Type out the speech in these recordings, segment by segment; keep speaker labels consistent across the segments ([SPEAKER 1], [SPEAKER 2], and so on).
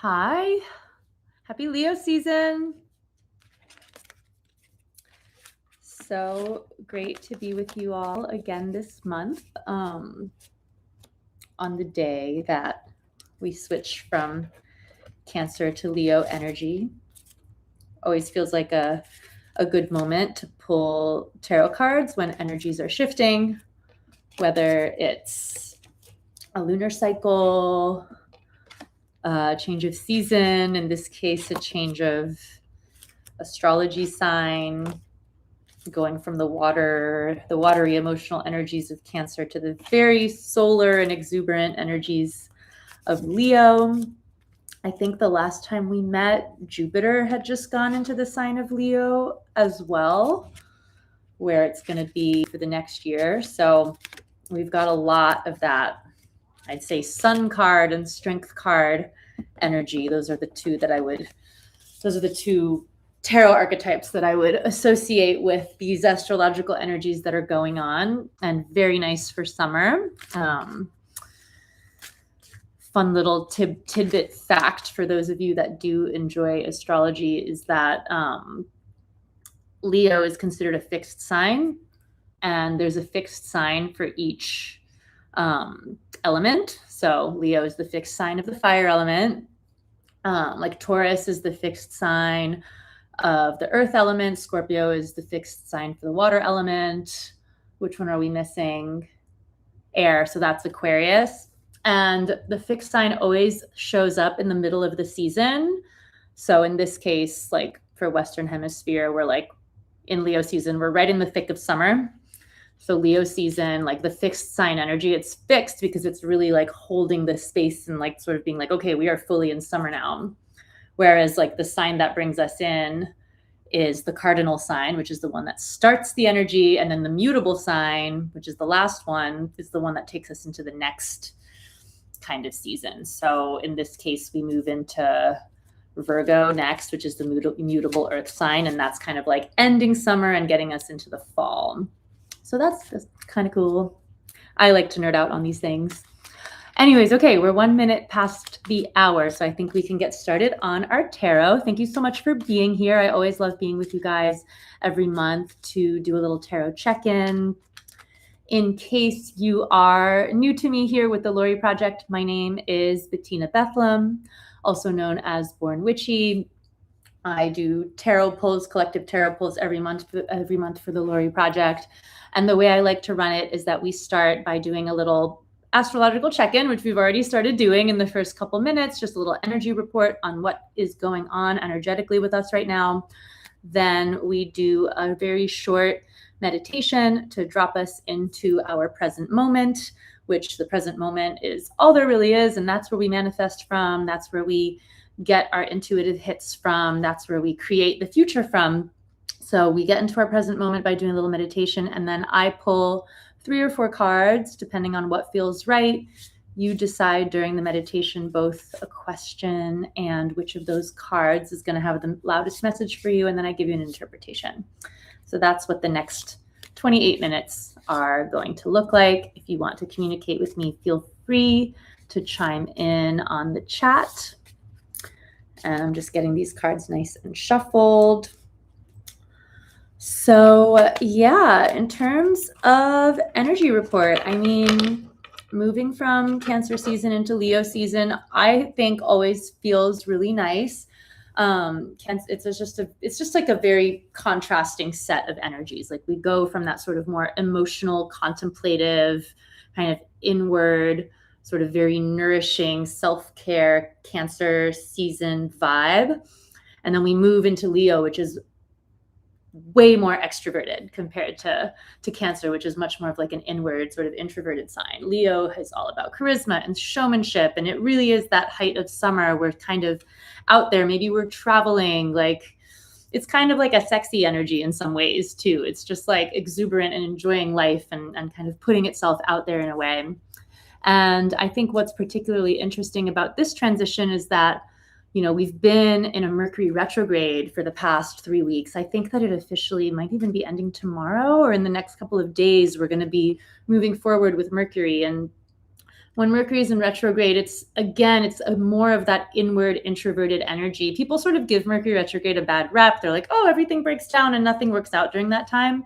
[SPEAKER 1] Hi, happy Leo season. So great to be with you all again this month on the day that we switch from Cancer to Leo energy. Always feels like a good moment to pull tarot cards when energies are shifting, whether it's a lunar cycle, a change of season, in this case, a change of astrology sign, going from the watery emotional energies of Cancer to the very solar and exuberant energies of Leo. I think the last time we met, Jupiter had just gone into the sign of Leo as well, where it's going to be for the next year. So we've got a lot of that, I'd say, Sun card and Strength card energy. Those are the two tarot archetypes that I would associate with these astrological energies that are going on, and very nice for summer. Fun little tidbit fact for those of you that do enjoy astrology is that Leo is considered a fixed sign, and there's a fixed sign for each element. So Leo is the fixed sign of the fire element. Like Taurus is the fixed sign of the earth element. Scorpio is the fixed sign for the water element. Which one are we missing? Air. So that's Aquarius. And the fixed sign always shows up in the middle of the season. So in this case, like for Western Hemisphere, we're like in Leo season, we're right in the thick of summer. So Leo season, like the fixed sign energy, it's fixed because it's really like holding the space and like sort of being like, okay, we are fully in summer now. Whereas like the sign that brings us in is the cardinal sign, which is the one that starts the energy. And then the mutable sign, which is the last one, is the one that takes us into the next kind of season. So in this case, we move into Virgo next, which is the mutable earth sign. And that's kind of like ending summer and getting us into the fall. So that's just kind of cool. I like to nerd out on these things. Anyways, okay, we're 1 minute past the hour, so I think we can get started on our tarot. Thank you so much for being here. I always love being with you guys every month to do a little tarot check-in. In case you are new to me here with the Lori Project, my name is Betina Bethlem, also known as Born Witchy. I do tarot pulls, collective tarot pulls every month for the Lori Project. And the way I like to run it is that we start by doing a little astrological check-in, which we've already started doing in the first couple minutes, just a little energy report on what is going on energetically with us right now. Then we do a very short meditation to drop us into our present moment, which the present moment is all there really is. And that's where we manifest from. That's where we get our intuitive hits from. That's where we create the future from. So we get into our present moment by doing a little meditation, and then I pull 3 or 4 cards, depending on what feels right. You decide during the meditation both a question and which of those cards is going to have the loudest message for you, and then I give you an interpretation. So that's what the next 28 minutes are going to look like. If you want to communicate with me, feel free to chime in on the chat. And I'm just getting these cards nice and shuffled. So yeah, in terms of energy report, I mean, moving from Cancer season into Leo season, I think always feels really nice. It's just like a very contrasting set of energies. Like we go from that sort of more emotional, contemplative, kind of inward, sort of very nourishing self-care Cancer season vibe. And then we move into Leo, which is way more extroverted compared to Cancer, which is much more of like an inward sort of introverted sign. Leo is all about charisma and showmanship. And it really is that height of summer. We're kind of out there. Maybe we're traveling. Like it's kind of like a sexy energy in some ways too. It's just like exuberant and enjoying life and kind of putting itself out there in a way. And I think what's particularly interesting about this transition is that, you know, we've been in a Mercury retrograde for the past 3 weeks. I think that it officially might even be ending tomorrow, or in the next couple of days, we're going to be moving forward with Mercury. And When Mercury is in retrograde, it's more of that inward introverted energy. People sort of give Mercury retrograde a bad rep. They're like, oh, everything breaks down and nothing works out during that time.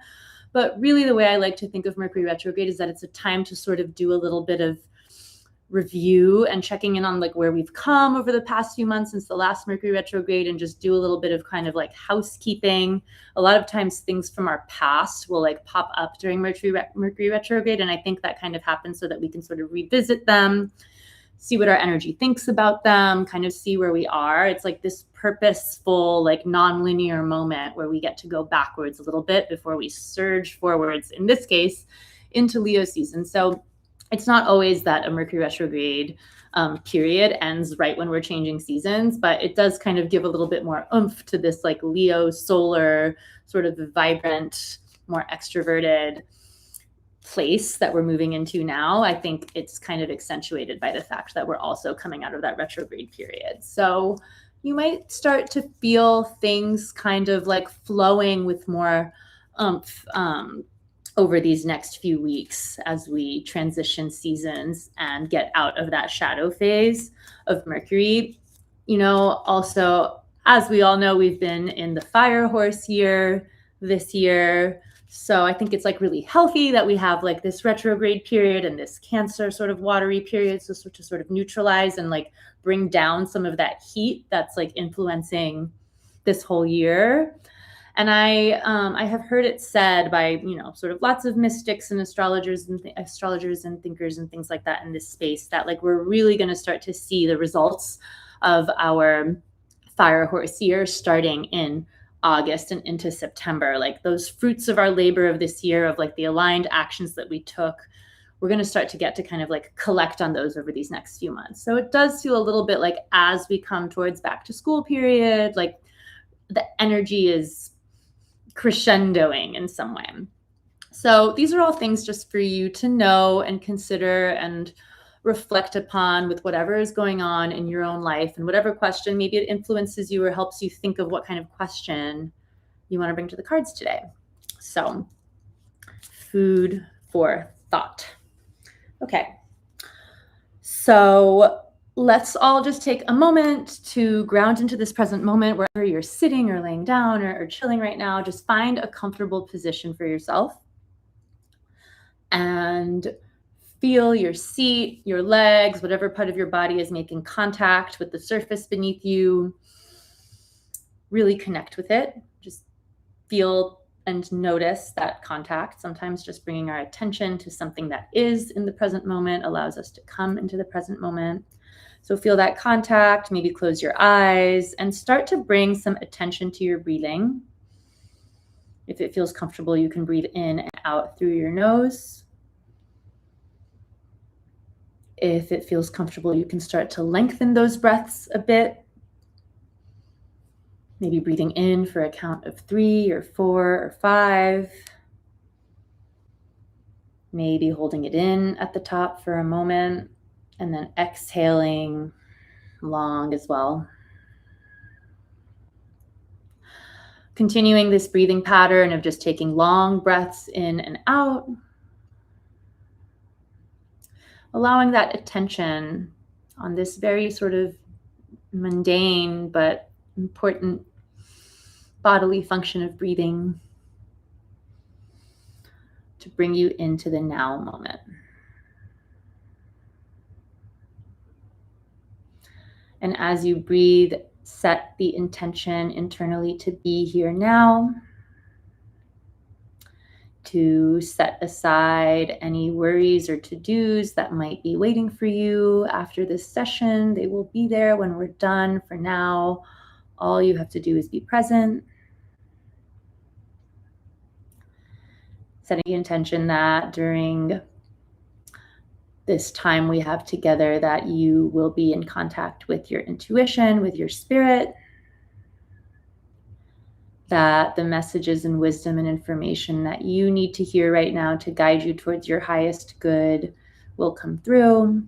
[SPEAKER 1] But really, the way I like to think of Mercury retrograde is that it's a time to sort of do a little bit of review and checking in on like where we've come over the past few months since the last Mercury retrograde, and just do a little bit of kind of like housekeeping. A lot of times things from our past will like pop up during Mercury retrograde, and I think that kind of happens so that we can sort of revisit them, see what our energy thinks about them, kind of see where we are. It's like this purposeful, like non-linear moment where we get to go backwards a little bit before we surge forwards, in this case, into Leo season. So it's not always that a Mercury retrograde period ends right when we're changing seasons, but it does kind of give a little bit more oomph to this like Leo solar sort of vibrant, more extroverted place that we're moving into now. I think it's kind of accentuated by the fact that we're also coming out of that retrograde period. So you might start to feel things kind of like flowing with more oomph over these next few weeks as we transition seasons and get out of that shadow phase of Mercury. You know, also, as we all know, we've been in the fire horse year this year. So I think it's like really healthy that we have like this retrograde period and this Cancer sort of watery period, so to sort of neutralize and like bring down some of that heat that's like influencing this whole year. And I have heard it said by, you know, sort of lots of mystics and astrologers and thinkers and things like that in this space, that like we're really going to start to see the results of our fire horse year starting in August and into September. Like those fruits of our labor of this year, of like the aligned actions that we took, we're going to start to get to kind of like collect on those over these next few months. So it does feel a little bit like as we come towards back to school period, like the energy is crescendoing in some way. So these are all things just for you to know and consider and reflect upon with whatever is going on in your own life, and whatever question maybe it influences you or helps you think of what kind of question you want to bring to the cards today. So food for thought. Okay. So let's all just take a moment to ground into this present moment, wherever you're sitting or laying down or chilling right now. Just find a comfortable position for yourself and feel your seat, your legs, whatever part of your body is making contact with the surface beneath you. Really connect with it. Just feel and notice that contact. Sometimes just bringing our attention to something that is in the present moment allows us to come into the present moment. So feel that contact, maybe close your eyes and start to bring some attention to your breathing. If it feels comfortable, you can breathe in and out through your nose. If it feels comfortable, you can start to lengthen those breaths a bit. Maybe breathing in for a count of 3 or 4 or 5. Maybe holding it in at the top for a moment and then exhaling long as well. Continuing this breathing pattern of just taking long breaths in and out. Allowing that attention on this very sort of mundane but important bodily function of breathing to bring you into the now moment. And as you breathe, set the intention internally to be here now, to set aside any worries or to-dos that might be waiting for you after this session. They will be there when we're done. For now, all you have to do is be present. Setting the intention that during this time we have together, that you will be in contact with your intuition, with your spirit, that the messages and wisdom and information that you need to hear right now to guide you towards your highest good will come through.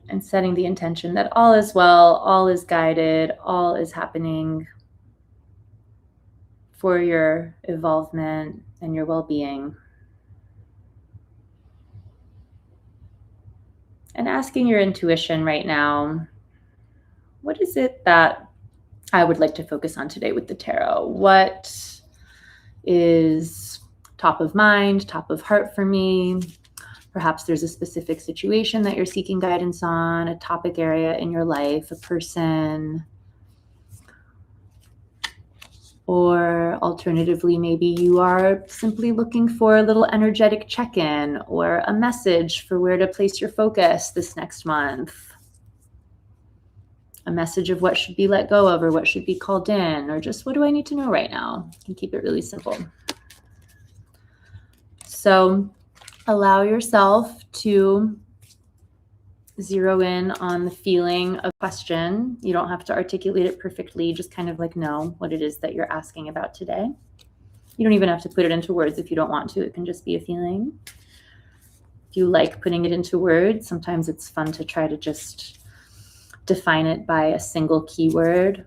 [SPEAKER 1] And setting the intention that all is well, all is guided, all is happening for your evolvement and your well-being. And asking your intuition right now, what is it that I would like to focus on today with the tarot? What is top of mind, top of heart for me? Perhaps there's a specific situation that you're seeking guidance on, a topic area in your life, a person, or alternatively, maybe you are simply looking for a little energetic check-in or a message for where to place your focus this next month. A message of what should be let go of or what should be called in, or just what do I need to know right now? You can keep it really simple. So allow yourself to zero in on the feeling of question. You don't have to articulate it perfectly, just kind of like know what it is that you're asking about today. You don't even have to put it into words if you don't want to. It can just be a feeling. If you like putting it into words, sometimes it's fun to try to just define it by a single keyword.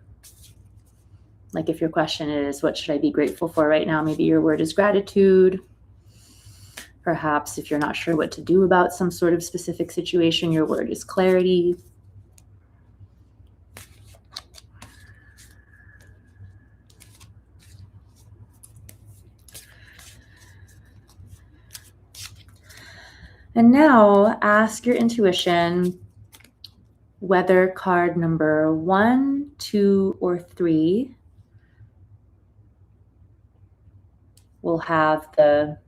[SPEAKER 1] Like if your question is, what should I be grateful for right now? Maybe your word is gratitude. Perhaps if you're not sure what to do about some sort of specific situation, your word is clarity. And now ask your intuition whether card number 1, 2, or 3 will have the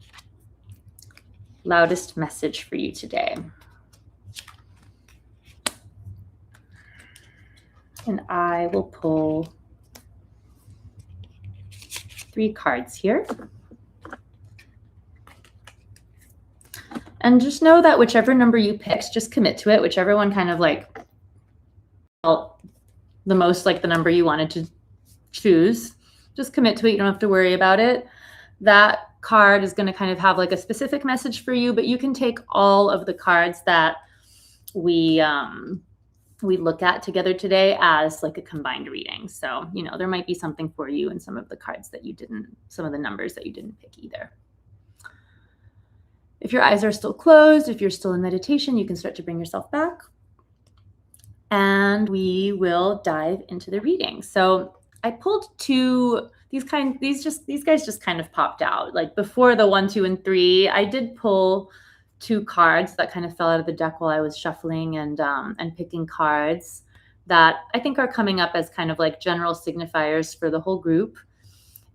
[SPEAKER 1] loudest message for you today. And I will pull 3 cards here. And just know that whichever number you picked, just commit to it. Whichever one kind of like felt the most like the number you wanted to choose, just commit to it. You don't have to worry about it. That card is going to kind of have like a specific message for you, but you can take all of the cards that we look at together today as like a combined reading. So, you know, there might be something for you in some of the cards that you didn't, some of the numbers that you didn't pick either. If your eyes are still closed, if you're still in meditation, you can start to bring yourself back. And we will dive into the reading. So I pulled 2, these guys just kind of popped out. Like before the 1, 2, and 3, I did pull 2 cards that kind of fell out of the deck while I was shuffling and picking cards that I think are coming up as kind of like general signifiers for the whole group.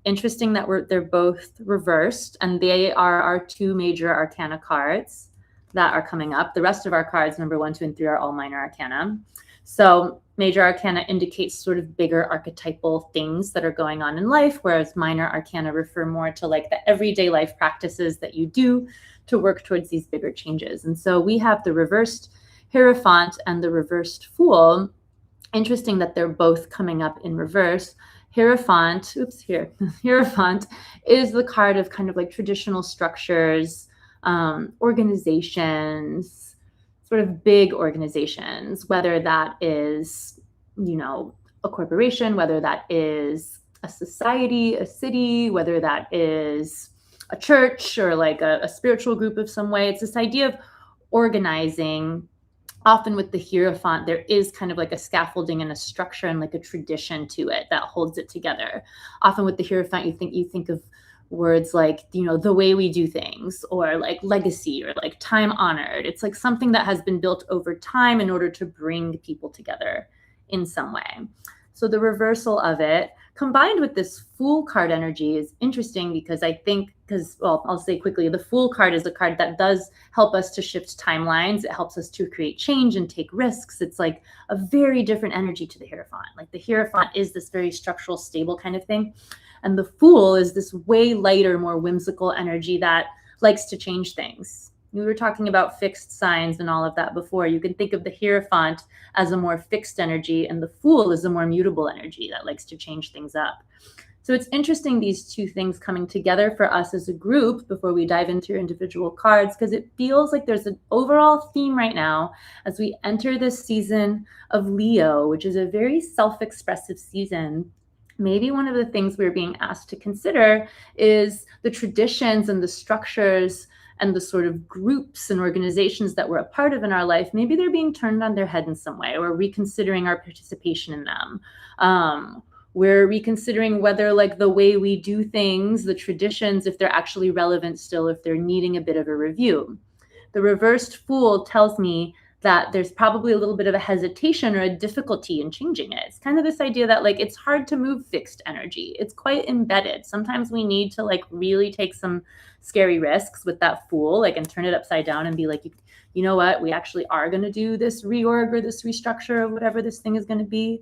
[SPEAKER 1] Interesting that they're both reversed, and they are our 2 major arcana cards that are coming up. The rest of our cards, number 1, 2, and 3, are all minor arcana. So major arcana indicates sort of bigger archetypal things that are going on in life, whereas minor arcana refer more to like the everyday life practices that you do to work towards these bigger changes. And so we have the reversed Hierophant and the reversed Fool. Interesting that they're both coming up in reverse. Hierophant is the card of kind of like traditional structures, organizations, sort of big organizations, whether that is, you know, a corporation, whether that is a society, a city, whether that is a church or like a spiritual group of some way. It's this idea of organizing. Often with the Hierophant, there is kind of like a scaffolding and a structure and like a tradition to it that holds it together. Often with the Hierophant, you think of words like, you know, the way we do things, or like legacy, or like time honored. It's like something that has been built over time in order to bring people together in some way. So the reversal of it combined with this Fool card energy is interesting because I'll say quickly, the Fool card is a card that does help us to shift timelines. It helps us to create change and take risks. It's like a very different energy to the Hierophant. Like the Hierophant is this very structural, stable kind of thing. And the Fool is this way lighter, more whimsical energy that likes to change things. We were talking about fixed signs and all of that before. You can think of the Hierophant as a more fixed energy, and the Fool is a more mutable energy that likes to change things up. So it's interesting, these 2 things coming together for us as a group before we dive into your individual cards, because it feels like there's an overall theme right now as we enter this season of Leo, which is a very self-expressive season. Maybe one of the things we're being asked to consider is the traditions and the structures and the sort of groups and organizations that we're a part of in our life, maybe they're being turned on their head in some way, or reconsidering our participation in them. We're reconsidering whether like the way we do things, the traditions, if they're actually relevant still, if they're needing a bit of a review. The reversed Fool tells me that there's probably a little bit of a hesitation or a difficulty in changing it. It's kind of this idea that like it's hard to move fixed energy. It's quite embedded. Sometimes we need to like really take some scary risks with that Fool, like, and turn it upside down and be like, you know what, we actually are going to do this reorg or this restructure of whatever this thing is going to be.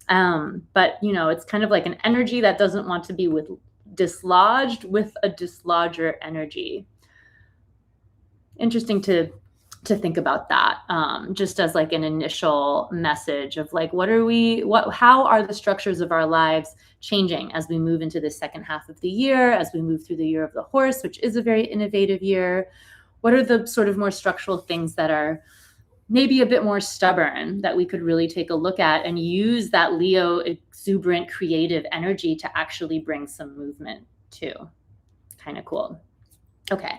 [SPEAKER 1] But you know, it's kind of like an energy that doesn't want to be dislodged with a dislodger energy. Interesting to think about that, just as like an initial message of like, how are the structures of our lives changing as we move into the second half of the year, as we move through the year of the horse, which is a very innovative year? What are the sort of more structural things that are maybe a bit more stubborn that we could really take a look at and use that Leo exuberant creative energy to actually bring some movement to? Kind of cool. Okay.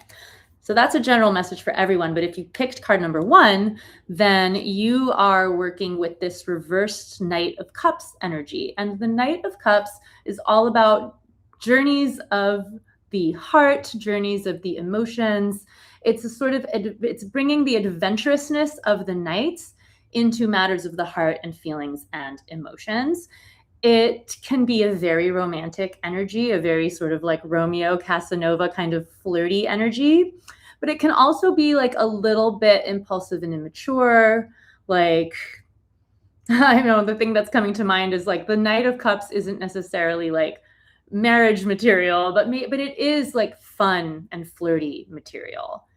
[SPEAKER 1] So that's a general message for everyone. But if you picked card number 1, then you are working with this reversed Knight of Cups energy. And the Knight of Cups is all about journeys of the heart, journeys of the emotions. It's bringing the adventurousness of the Knights into matters of the heart and feelings and emotions. It can be a very romantic energy, a very sort of like Romeo Casanova kind of flirty energy, but it can also be like a little bit impulsive and immature. Like, I don't know, the thing that's coming to mind is like the Knight of Cups isn't necessarily like marriage material, but it is like fun and flirty material.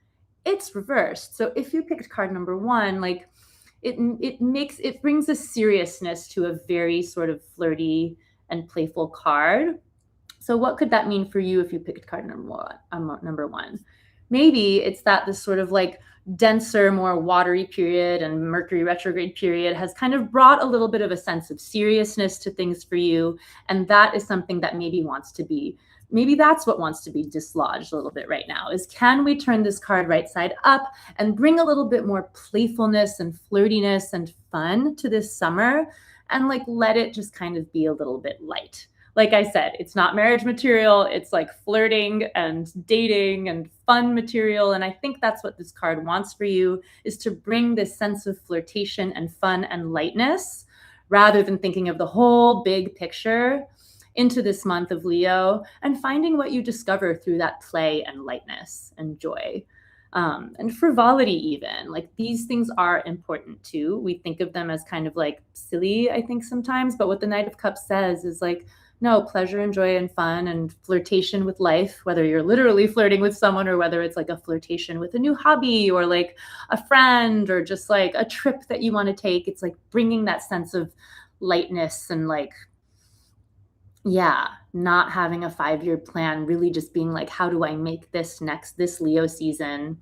[SPEAKER 1] It's reversed. So if you picked card number 1, like, it brings a seriousness to a very sort of flirty and playful card. So what could that mean for you if you picked card number 1? Maybe it's that this sort of like denser, more watery period and Mercury retrograde period has kind of brought a little bit of a sense of seriousness to things for you. And that is something that maybe that's what wants to be dislodged a little bit right now, is can we turn this card right side up and bring a little bit more playfulness and flirtiness and fun to this summer, and like let it just kind of be a little bit light. Like I said, it's not marriage material. It's like flirting and dating and fun material. And I think that's what this card wants for you, is to bring this sense of flirtation and fun and lightness, rather than thinking of the whole big picture, into this month of Leo, and finding what you discover through that play and lightness and joy. And frivolity even. Like, these things are important too. We think of them as kind of like silly, I think, sometimes, but what the Knight of Cups says is like, no, pleasure and joy and fun and flirtation with life, whether you're literally flirting with someone or whether it's like a flirtation with a new hobby or like a friend or just like a trip that you want to take. It's like bringing that sense of lightness and like, yeah, not having a 5-year plan, really just being like, how do I make this Leo season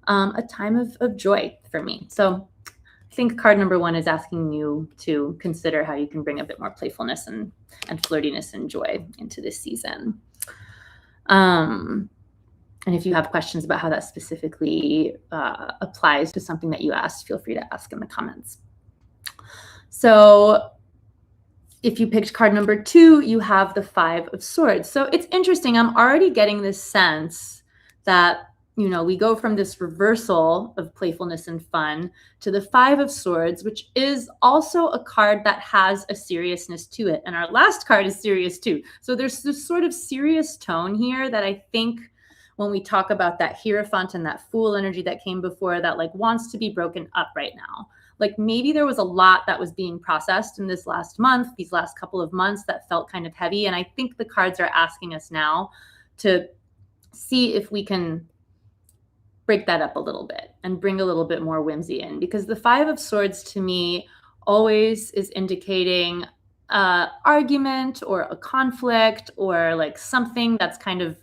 [SPEAKER 1] a time of joy for me? So I think card number 1 is asking you to consider how you can bring a bit more playfulness and flirtiness and joy into this season. And if you have questions about how that specifically applies to something that you asked, feel free to ask in the comments. So if you picked card number 2, you have the 5 of Swords. So it's interesting. I'm already getting this sense that, you know, we go from this reversal of playfulness and fun to the 5 of Swords, which is also a card that has a seriousness to it. And our last card is serious too. So there's this sort of serious tone here that I think when we talk about that Hierophant and that Fool energy that came before, that like wants to be broken up right now. Like, maybe there was a lot that was being processed in this last month, these last couple of months, that felt kind of heavy. And I think the cards are asking us now to see if we can break that up a little bit and bring a little bit more whimsy in, because the 5 of Swords to me always is indicating argument or a conflict or like something that's kind of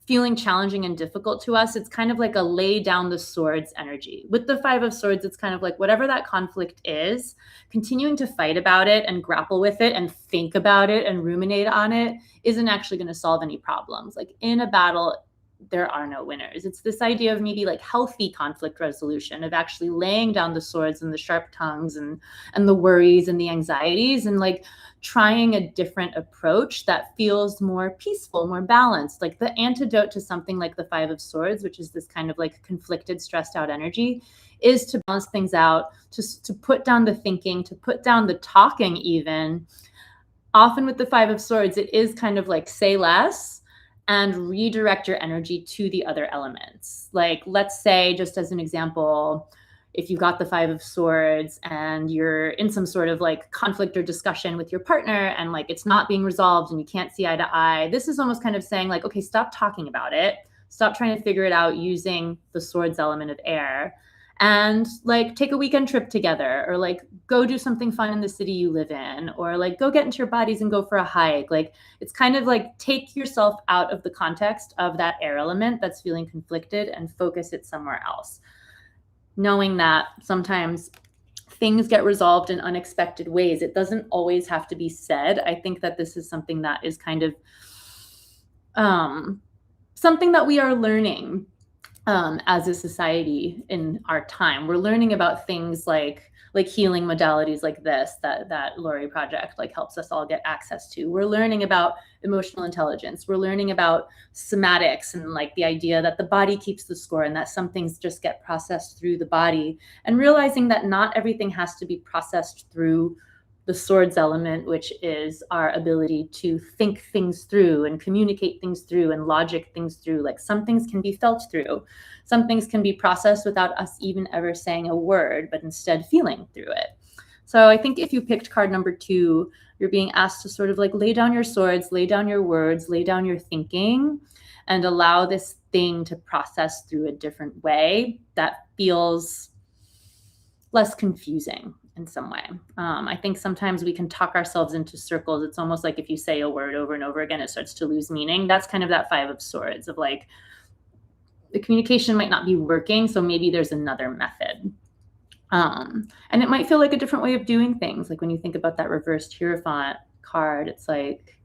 [SPEAKER 1] feeling challenging and difficult to us. It's kind of like a lay down the swords energy. With the 5 of Swords, it's kind of like whatever that conflict is, continuing to fight about it and grapple with it and think about it and ruminate on it isn't actually going to solve any problems. Like, in a battle, there are no winners. It's this idea of maybe like healthy conflict resolution, of actually laying down the swords and the sharp tongues and the worries and the anxieties, and like trying a different approach that feels more peaceful, more balanced. Like the antidote to something like the Five of Swords, which is this kind of like conflicted, stressed out energy, is to balance things out, to put down the thinking, to put down the talking even. Often with the Five of Swords, it is kind of like say less and redirect your energy to the other elements. Like, let's say, just as an example, if you've got the Five of Swords and you're in some sort of like conflict or discussion with your partner and like it's not being resolved and you can't see eye to eye, this is almost kind of saying like, okay, stop talking about it. Stop trying to figure it out using the swords element of air, and like take a weekend trip together, or like go do something fun in the city you live in, or like go get into your bodies and go for a hike. Like it's kind of like take yourself out of the context of that air element that's feeling conflicted and focus it somewhere else. Knowing that sometimes things get resolved in unexpected ways. It doesn't always have to be said. I think that this is something that is kind of something that we are learning as a society in our time. We're learning about things like healing modalities like this that Lori Project like helps us all get access to. We're learning about emotional intelligence. We're learning about somatics and like the idea that the body keeps the score and that some things just get processed through the body, and realizing that not everything has to be processed through the swords element, which is our ability to think things through and communicate things through and logic things through. Like some things can be felt through. Some things can be processed without us even ever saying a word, but instead feeling through it. So I think if you picked card number 2, you're being asked to sort of like lay down your swords, lay down your words, lay down your thinking, and allow this thing to process through a different way that feels less confusing in some way. I think sometimes we can talk ourselves into circles. It's almost like if you say a word over and over again, it starts to lose meaning. That's kind of that Five of Swords of like, the communication might not be working, so maybe there's another method. And it might feel like a different way of doing things. Like when you think about that reversed Hierophant card, it's like,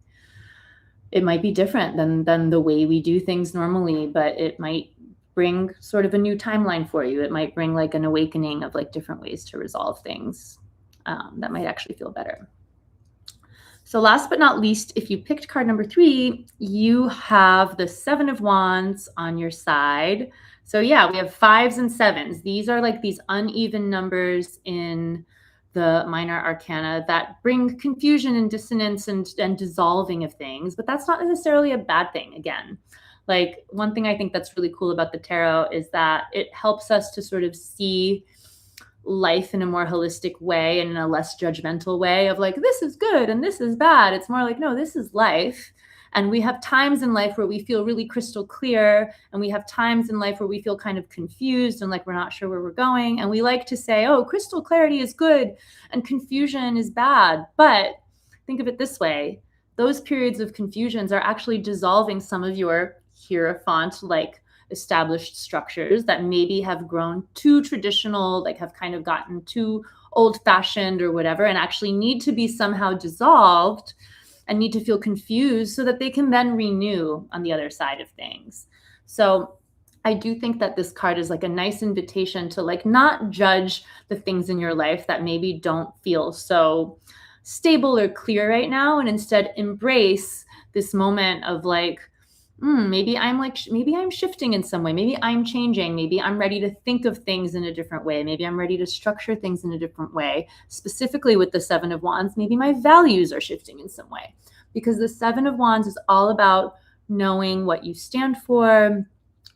[SPEAKER 1] it might be different than the way we do things normally, but it might bring sort of a new timeline for you. It might bring like an awakening of like different ways to resolve things that might actually feel better. So last but not least, if you picked card number 3, you have the Seven of Wands on your side. So yeah, we have 5s and 7s. These are like these uneven numbers in the minor arcana that bring confusion and dissonance and dissolving of things, but that's not necessarily a bad thing. Again, like one thing I think that's really cool about the tarot is that it helps us to sort of see life in a more holistic way and in a less judgmental way of like, this is good and this is bad. It's more like, no, this is life. And we have times in life where we feel really crystal clear, and we have times in life where we feel kind of confused and like we're not sure where we're going. And we like to say, oh, crystal clarity is good and confusion is bad. But think of it this way. Those periods of confusions are actually dissolving some of your Hierophant like established structures that maybe have grown too traditional, like have kind of gotten too old-fashioned or whatever, and actually need to be somehow dissolved and need to feel confused so that they can then renew on the other side of things. So I do think that this card is like a nice invitation to like not judge the things in your life that maybe don't feel so stable or clear right now, and instead embrace this moment of like, maybe I'm shifting in some way. Maybe I'm changing. Maybe I'm ready to think of things in a different way. Maybe I'm ready to structure things in a different way. Specifically with the Seven of Wands, maybe my values are shifting in some way, because the Seven of Wands is all about knowing what you stand for,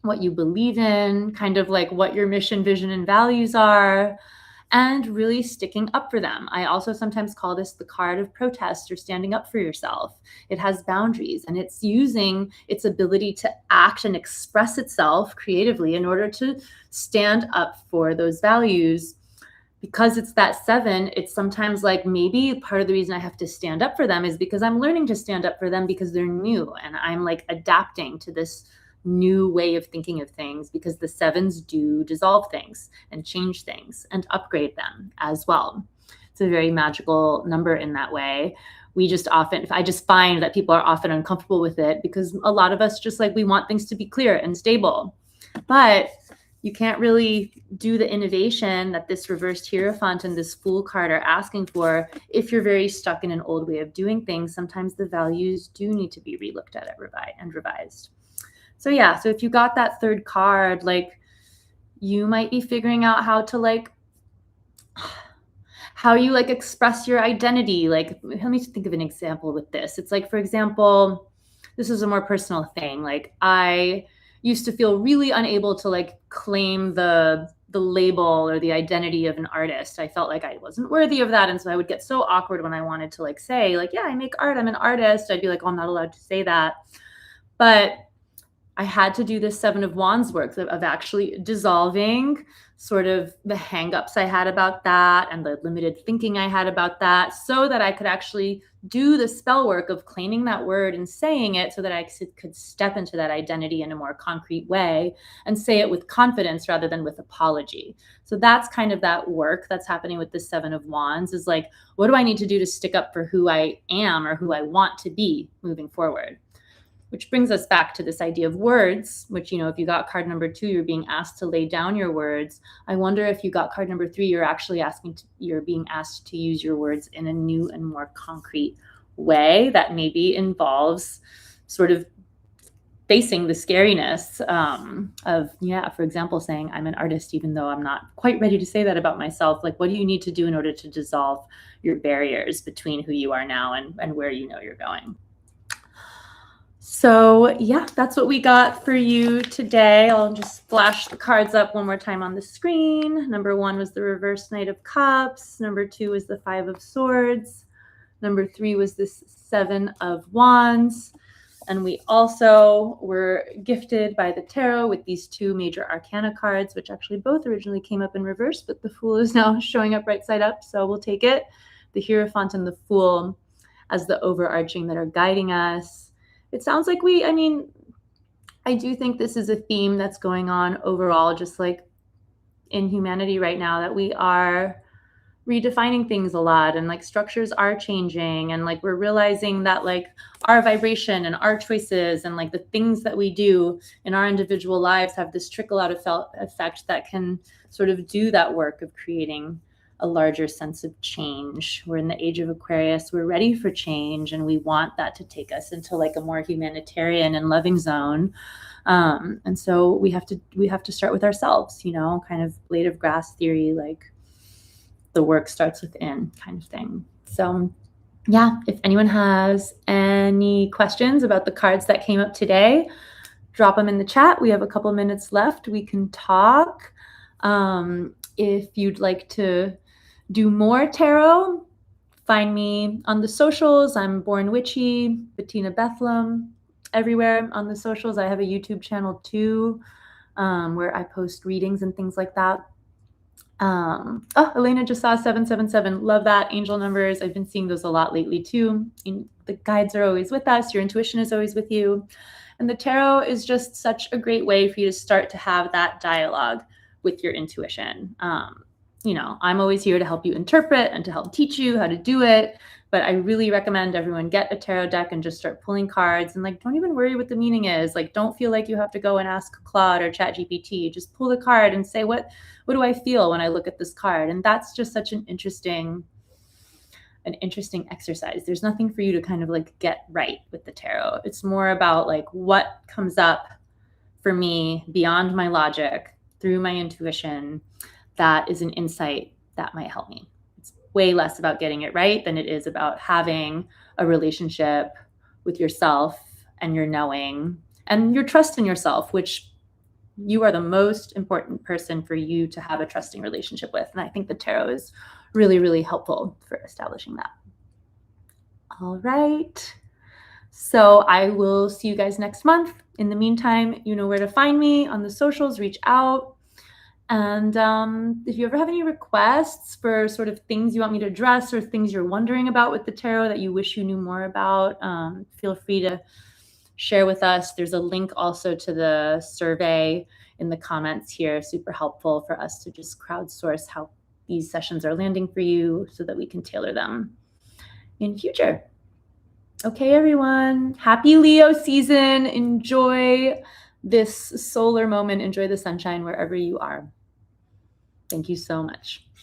[SPEAKER 1] what you believe in, kind of like what your mission, vision, and values are, and really sticking up for them. I also sometimes call this the card of protest or standing up for yourself. It has boundaries, and it's using its ability to act and express itself creatively in order to stand up for those values. Because it's that 7, it's sometimes like maybe part of the reason I have to stand up for them is because I'm learning to stand up for them because they're new, and I'm like adapting to this new way of thinking of things, because the 7s do dissolve things and change things and upgrade them as well. It's a very magical number in that way. I just find that people are often uncomfortable with it because a lot of us just like, we want things to be clear and stable, but you can't really do the innovation that this reversed Hierophant and this Fool card are asking for if you're very stuck in an old way of doing things. Sometimes the values do need to be relooked at and revised. So yeah, so if you got that third card, like you might be figuring out how to how you like express your identity. Like, let me think of an example with this. It's like, for example, this is a more personal thing. Like I used to feel really unable to like claim the label or the identity of an artist. I felt like I wasn't worthy of that. And so I would get so awkward when I wanted to like say like, yeah, I make art, I'm an artist. I'd be like, oh, I'm not allowed to say that. But I had to do this Seven of Wands work of actually dissolving sort of the hangups I had about that and the limited thinking I had about that, so that I could actually do the spell work of claiming that word and saying it, so that I could step into that identity in a more concrete way and say it with confidence rather than with apology. So that's kind of that work that's happening with the Seven of Wands, is like, what do I need to do to stick up for who I am or who I want to be moving forward? Which brings us back to this idea of words, which, if you got card number 2, you're being asked to lay down your words. I wonder if you got card number 3, you're being asked to use your words in a new and more concrete way that maybe involves sort of facing the scariness of, for example, saying I'm an artist, even though I'm not quite ready to say that about myself. Like, what do you need to do in order to dissolve your barriers between who you are now and where you know you're going? So yeah, that's what we got for you today. I'll just flash the cards up one more time on the screen. Number 1 was the reverse Knight of Cups. Number 2 was the 5 of Swords. Number 3 was this 7 of Wands. And we also were gifted by the tarot with these 2 major arcana cards, which actually both originally came up in reverse, but the Fool is now showing up right side up, so we'll take it. The Hierophant and the Fool as the overarching that are guiding us. It sounds like I do think this is a theme that's going on overall, just like in humanity right now, that we are redefining things a lot, and like structures are changing, and like we're realizing that like our vibration and our choices and like the things that we do in our individual lives have this trickle out effect that can sort of do that work of creating a larger sense of change. We're in the age of Aquarius. We're ready for change, and we want that to take us into like a more humanitarian and loving zone. And so we have to start with ourselves, kind of blade of grass theory, like the work starts within kind of thing. So yeah, if anyone has any questions about the cards that came up today, drop them in the chat. We have a couple minutes left. We can talk. If you'd like to do more tarot, find me on the socials. I'm Born Witchy, Betina Bethlem, everywhere on the socials. I have a YouTube channel too, where I post readings and things like that. Elena just saw 777. Love that. Angel numbers. I've been seeing those a lot lately too. The guides are always with us. Your intuition is always with you. And the tarot is just such a great way for you to start to have that dialogue with your intuition. I'm always here to help you interpret and to help teach you how to do it. But I really recommend everyone get a tarot deck and just start pulling cards, and like, don't even worry what the meaning is. Like, don't feel like you have to go and ask Claude or ChatGPT. Just pull the card and say, what do I feel when I look at this card? And that's just such an interesting exercise. There's nothing for you to kind of like get right with the tarot. It's more about like what comes up for me beyond my logic through my intuition. That is an insight that might help me. It's way less about getting it right than it is about having a relationship with yourself and your knowing and your trust in yourself, which you are the most important person for you to have a trusting relationship with. And I think the tarot is really, really helpful for establishing that. All right. So I will see you guys next month. In the meantime, you know where to find me on the socials, reach out. And if you ever have any requests for sort of things you want me to address or things you're wondering about with the tarot that you wish you knew more about, feel free to share with us. There's a link also to the survey in the comments here. Super helpful for us to just crowdsource how these sessions are landing for you so that we can tailor them in future. Okay, everyone. Happy Leo season. Enjoy this solar moment. Enjoy the sunshine wherever you are. Thank you so much.